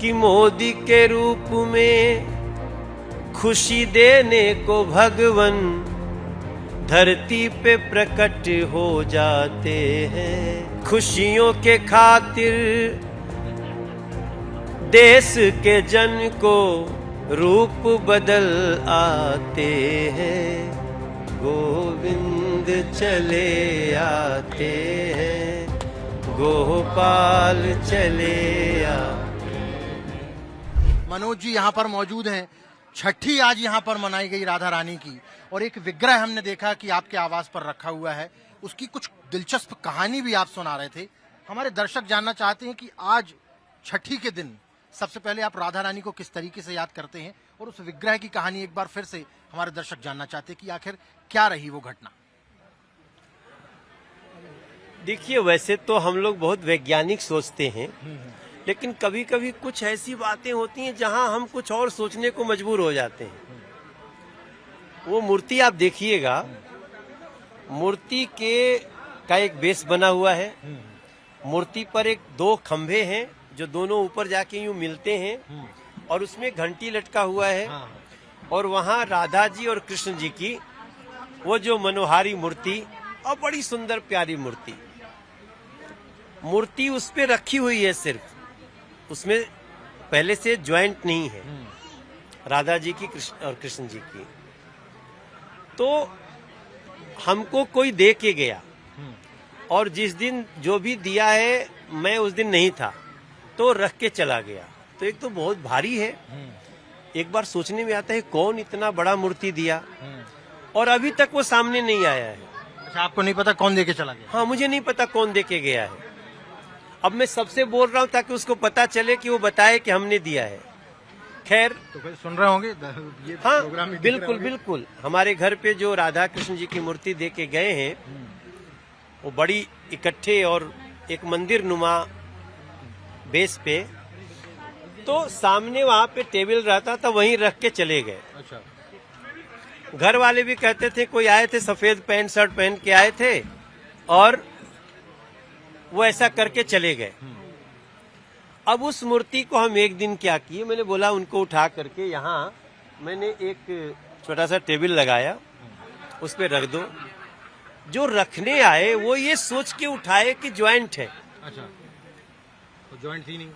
कि मोदी के रूप में खुशी देने को भगवन धरती पे प्रकट हो जाते हैं। खुशियों के खातिर देश के जन को रूप बदल आते हैं। गोविंद चले आते हैं, गोपाल चले मनोज जी यहाँ पर मौजूद हैं। छठी आज यहाँ पर मनाई गई राधा रानी की, और एक विग्रह हमने देखा कि आपके आवास पर रखा हुआ है। उसकी कुछ दिलचस्प कहानी भी आप सुना रहे थे। हमारे दर्शक जानना चाहते हैं कि आज छठी के दिन सबसे पहले आप राधा रानी को किस तरीके से याद करते हैं, और उस विग्रह की कहानी एक बार फिर से हमारे दर्शक जानना चाहते हैं कि आखिर क्या रही वो घटना। देखिए, वैसे तो हम लोग बहुत वैज्ञानिक सोचते हैं, लेकिन कभी कभी कुछ ऐसी बातें होती हैं जहां हम कुछ और सोचने को मजबूर हो जाते हैं। वो मूर्ति आप देखिएगा, मूर्ति का एक बेस बना हुआ है। मूर्ति पर एक दो खंभे हैं जो दोनों ऊपर जाके यूं मिलते हैं, और उसमें घंटी लटका हुआ है। और वहां राधा जी और कृष्ण जी की वो जो मनोहारी मूर्ति, और बड़ी सुंदर प्यारी मूर्ति उस पे रखी हुई है। सिर्फ उसमें पहले से ज्वाइंट नहीं है, राधा जी की और कृष्ण जी की। तो हमको कोई दे के गया, और जिस दिन जो भी दिया है मैं उस दिन नहीं था, तो रख के चला गया। तो एक तो बहुत भारी है। एक बार सोचने में आता है कौन इतना बड़ा मूर्ति दिया, और अभी तक वो सामने नहीं आया है। अच्छा, आपको नहीं पता कौन दे के चला गया? हाँ, मुझे नहीं पता कौन दे के गया है। अब मैं सबसे बोल रहा हूँ ताकि उसको पता चले कि वो बताए कि हमने दिया है। खैर, तो फिर सुन रहे होंगे ये हाँ, प्रोग्राम ही बिल्कुल बिल्कुल। हमारे घर पे जो राधा कृष्ण जी की मूर्ति दे के गए हैं, वो बड़ी इकट्ठे और एक मंदिर नुमा बेस पे, तो सामने वहां पे टेबल रहता था, वहीं रख के चले गए। अच्छा। घर वाले भी कहते थे, कोई आए थे सफेद पैंट शर्ट पहन के आए थे, और वो ऐसा करके चले गए। अब उस मूर्ति को हम एक दिन क्या किए, मैंने बोला उनको उठा करके यहाँ मैंने एक छोटा सा टेबल लगाया, उस पे रख दो। जो रखने आए वो ये सोच के उठाए कि ज्वाइंट है। अच्छा, तो ज्वाइंट थी नहीं,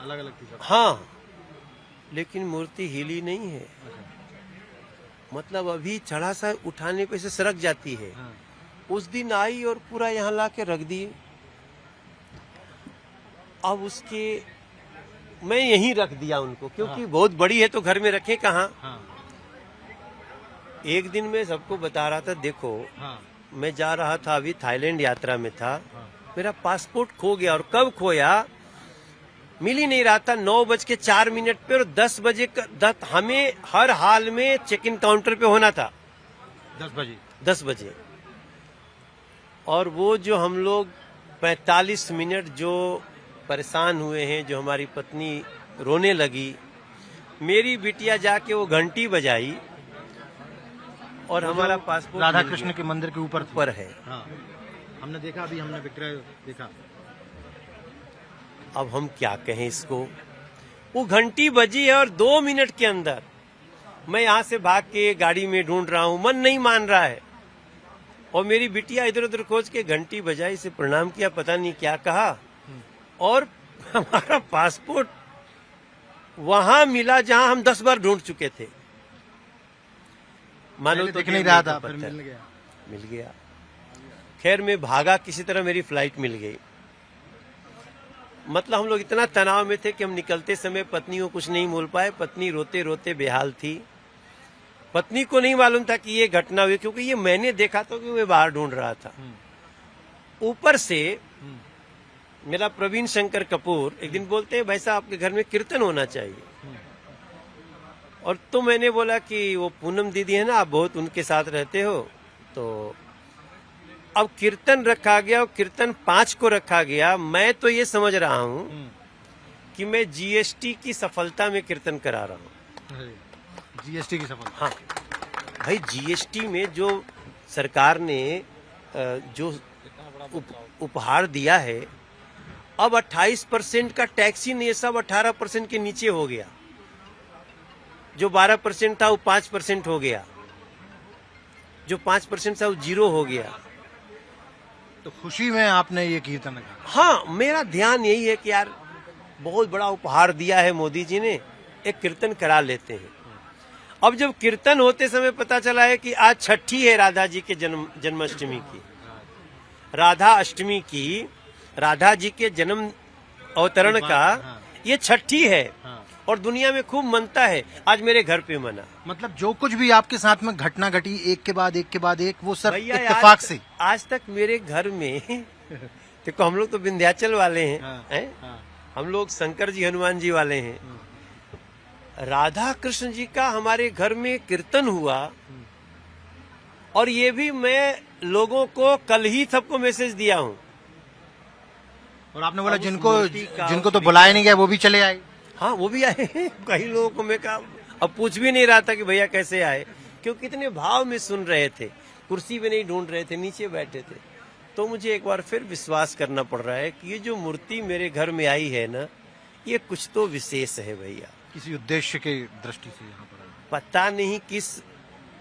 अलग अलग थी सब। हाँ, लेकिन मूर्ति हिली नहीं है। मतलब अभी चढ़ा सा उठाने पे से सरक जाती है। उस दिन आई और पूरा यहाँ ला के रख दिए। अब उसके मैं यहीं रख दिया उनको, क्योंकि बहुत बड़ी है तो घर में रखे कहाँ। एक दिन मैं सबको बता रहा था, देखो मैं जा रहा था, अभी थाईलैंड यात्रा में था, मेरा पासपोर्ट खो गया। और कब खोया मिल ही नहीं रहा था। 9:04 पे, और 10 बजे हमें हर हाल में चेक इन काउंटर पे होना था। 10 बजे। और वो जो हम लोग 45 मिनट जो परेशान हुए हैं, जो हमारी पत्नी रोने लगी, मेरी बिटिया जाके वो घंटी बजाई, और हमारा पासपोर्ट राधा कृष्ण के मंदिर के ऊपर है। हमने देखा, अभी हमने विक्रय देखा। अब हम क्या कहें इसको। वो घंटी बजी है, और 2 मिनट के अंदर मैं यहाँ से भाग के गाड़ी में ढूंढ रहा हूँ, मन नहीं मान रहा है। और मेरी बिटिया इधर उधर खोज के घंटी बजाई, से प्रणाम किया, पता नहीं क्या कहा, और हमारा पासपोर्ट वहां मिला जहां हम 10 बार ढूंढ चुके थे। मानो तो दिख नहीं रहा था, फिर मिल गया। खैर, मैं भागा, किसी तरह मेरी फ्लाइट मिल गई। मतलब हम लोग इतना तनाव में थे कि हम निकलते समय पत्नी को कुछ नहीं बोल पाए। पत्नी रोते रोते बेहाल थी। पत्नी को नहीं मालूम था कि ये घटना हुई, क्योंकि ये मैंने देखा था कि मैं बाहर ढूंढ रहा था। ऊपर से मेरा प्रवीण शंकर कपूर एक दिन बोलते हैं, भाई साहब आपके घर में कीर्तन होना चाहिए। और तो मैंने बोला कि वो पूनम दीदी है ना, आप बहुत उनके साथ रहते हो, तो अब कीर्तन रखा गया, और कीर्तन 5 को रखा गया। मैं तो ये समझ रहा हूँ कि मैं जीएसटी की सफलता में कीर्तन करा रहा हूँ। जीएसटी की सफलता? हाँ भाई, जीएसटी में जो सरकार ने जो उपहार दिया है, अब 28% का टैक्स ही नहीं है, सब 18% के नीचे हो गया। जो 12% था वो 5% हो गया, जो 5% था वो 0 हो गया। तो खुशी में आपने ये कीर्तन रखा? हाँ, मेरा ध्यान यही है कि यार बहुत बड़ा उपहार दिया है मोदी जी ने, एक कीर्तन करा लेते हैं। अब जब कीर्तन होते समय पता चला है कि आज छठी है राधा जी के जन्माष्टमी की, राधा अष्टमी की, राधा जी के जन्म अवतरण का ये छठी है और दुनिया में खूब मनता है। आज मेरे घर पे मना। मतलब जो कुछ भी आपके साथ में घटना घटी एक के बाद एक वो सब भैया इत्तेफाक से? आज तक मेरे घर में देखो हम लोग तो विंध्याचल वाले हैं, हैं? हम लोग शंकर जी हनुमान जी वाले हैं। राधा कृष्ण जी का हमारे घर में कीर्तन हुआ और ये भी मैं लोगों को कल ही सबको मैसेज दिया हूँ। और आपने बोला जिनको तो बुलाया नहीं गया वो भी चले आए? हाँ, वो भी आए। कई लोगों को मैं कहा, अब पूछ भी नहीं रहा था कि भैया कैसे आए, क्योंकि कितने भाव में सुन रहे थे, कुर्सी भी नहीं ढूंढ रहे थे, नीचे बैठे थे। तो मुझे एक बार फिर विश्वास करना पड़ रहा है कि ये जो मूर्ति मेरे घर में आई है ना, ये कुछ तो विशेष है भैया। किसी उद्देश्य के दृष्टि से यहाँ पर पता नहीं किस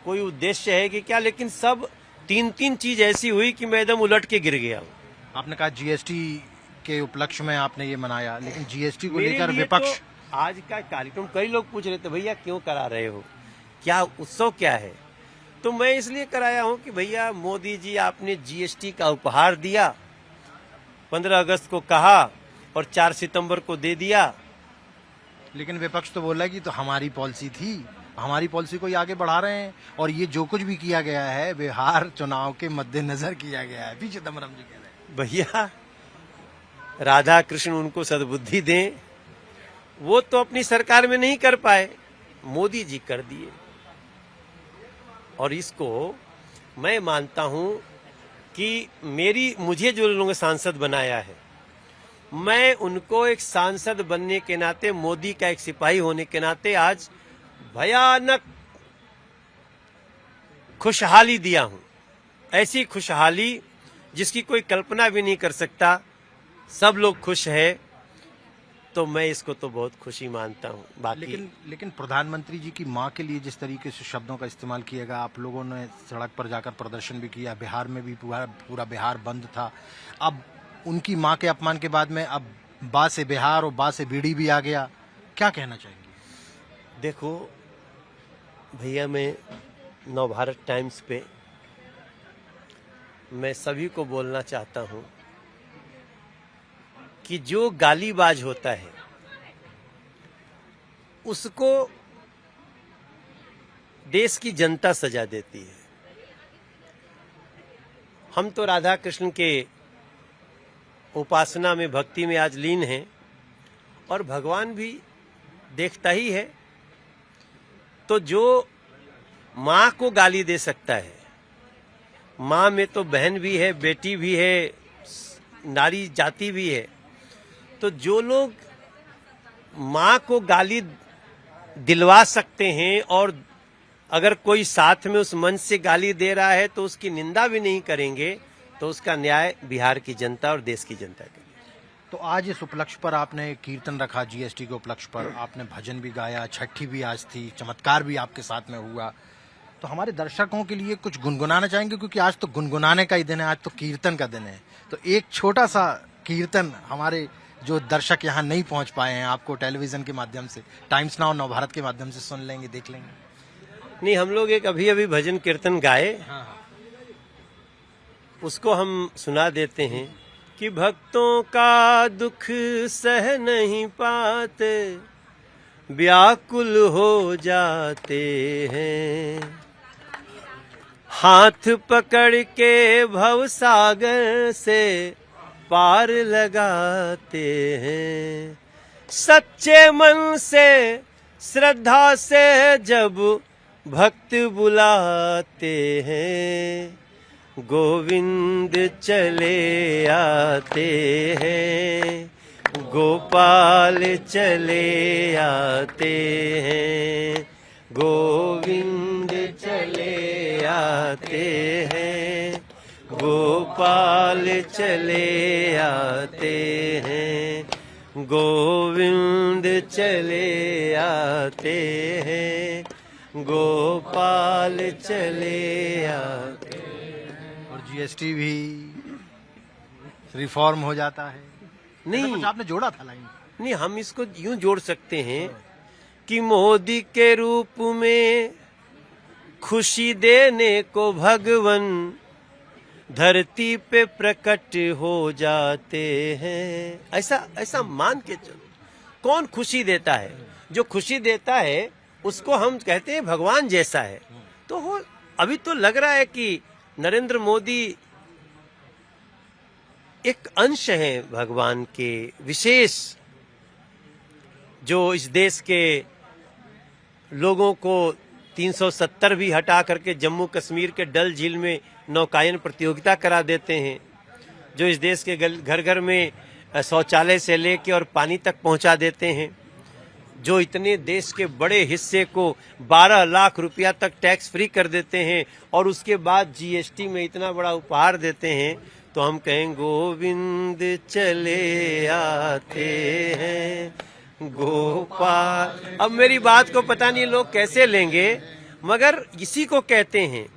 कोई उद्देश्य है कि क्या, लेकिन सब तीन चीज ऐसी हुई कि मैं एकदम उलट के गिर गया हूँ। आपने कहा जीएसटी के उपलक्ष्य में आपने ये मनाया, लेकिन जीएसटी को मेरे लेकर लिए विपक्ष तो आज का कार्यक्रम कई लोग पूछ रहे थे भैया क्यों करा रहे हो, क्या उत्सव क्या है। तो मैं इसलिए कराया हूँ कि भैया मोदी जी आपने जीएसटी का उपहार दिया, 15 अगस्त को कहा और 4 सितंबर को दे दिया। लेकिन विपक्ष तो बोला कि तो हमारी पॉलिसी थी, हमारी पॉलिसी को ही आगे बढ़ा रहे हैं और ये जो कुछ भी किया गया है बिहार चुनाव के मद्देनजर किया गया है। पी चिदम्बरम जी कह रहे हैं भैया राधा कृष्ण उनको सद्बुद्धि दें, वो तो अपनी सरकार में नहीं कर पाए, मोदी जी कर दिए। और इसको मैं मानता हूं कि मुझे जो लोगों ने सांसद बनाया है, मैं उनको एक सांसद बनने के नाते, मोदी का एक सिपाही होने के नाते आज भयानक खुशहाली दिया हूं। ऐसी खुशहाली जिसकी कोई कल्पना भी नहीं कर सकता। सब लोग खुश है, तो मैं इसको तो बहुत खुशी मानता हूं। बाकी लेकिन प्रधानमंत्री जी की मां के लिए जिस तरीके से शब्दों का इस्तेमाल किया गया, आप लोगों ने सड़क पर जाकर प्रदर्शन भी किया, बिहार में भी पूरा बिहार बंद था। अब उनकी मां के अपमान के बाद में अब बा से बिहार और बा से बीड़ी भी आ गया, क्या कहना चाहेंगे? देखो भैया, मैं नवभारत टाइम्स पे मैं सभी को बोलना चाहता हूं कि जो गालीबाज होता है उसको देश की जनता सजा देती है। हम तो राधा कृष्ण के उपासना में, भक्ति में आज लीन हैं और भगवान भी देखता ही है। तो जो माँ को गाली दे सकता है, माँ में तो बहन भी है, बेटी भी है, नारी जाति भी है, तो जो लोग माँ को गाली दिलवा सकते हैं और अगर कोई साथ में उस मंच से गाली दे रहा है तो उसकी निंदा भी नहीं करेंगे, तो उसका न्याय बिहार की जनता और देश की जनता करेगी। तो आज इस उपलक्ष्य पर आपने कीर्तन रखा, जीएसटी के उपलक्ष्य पर आपने भजन भी गाया, छठी भी आज थी, चमत्कार भी आपके साथ में हुआ। तो हमारे दर्शकों के लिए कुछ गुनगुनाना चाहेंगे, क्योंकि आज तो गुनगुनाने का ही दिन है, आज तो कीर्तन का दिन है। तो एक छोटा सा कीर्तन हमारे जो दर्शक यहाँ नहीं पहुंच पाए हैं, आपको टेलीविजन के माध्यम से, टाइम्स नाउ नवभारत के माध्यम से सुन लेंगे, देख लेंगे। नहीं, हम लोग एक अभी भजन कीर्तन गाए, उसको हम सुना देते हैं कि भक्तों का दुख सह नहीं पाते, व्याकुल हो जाते हैं, हाथ पकड़ के भव सागर से पार लगाते हैं, सच्चे मन से श्रद्धा से जब भक्त बुलाते हैं, गोविंद चले आते हैं, गोपाल चले आते हैं, गोविंद चले आते हैं, गोपाल चले आते हैं, गोविंद चले आते हैं, गोपाल चले आते हैं। और जीएसटी भी रिफॉर्म हो जाता है। नहीं कुछ आपने जोड़ा था लाइन। नहीं, हम इसको यूं जोड़ सकते हैं कि मोदी के रूप में खुशी देने को भगवन धरती पे प्रकट हो जाते हैं। ऐसा मान के चलो। कौन खुशी देता है? जो खुशी देता है उसको हम कहते हैं भगवान जैसा है। तो वो अभी तो लग रहा है कि नरेंद्र मोदी एक अंश है भगवान के विशेष, जो इस देश के लोगों को 370 भी हटा करके जम्मू कश्मीर के डल झील में नौकायन प्रतियोगिता करा देते हैं, जो इस देश के घर घर में शौचालय से लेके और पानी तक पहुंचा देते हैं, जो इतने देश के बड़े हिस्से को 12 लाख रुपया तक टैक्स फ्री कर देते हैं और उसके बाद जीएसटी में इतना बड़ा उपहार देते हैं। तो हम कहें गोविंद चले आते हैं, गोपाल। अब मेरी बात को पता नहीं लोग कैसे लेंगे, मगर इसी को कहते हैं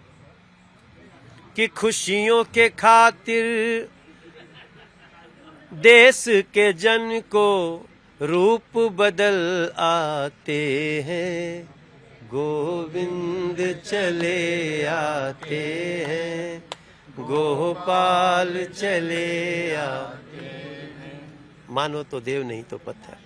कि खुशियों के खातिर देश के जन को रूप बदल आते हैं, गोविंद चले आते हैं, गोपाल चले आते हैं। मानो तो देव नहीं तो पत्थर।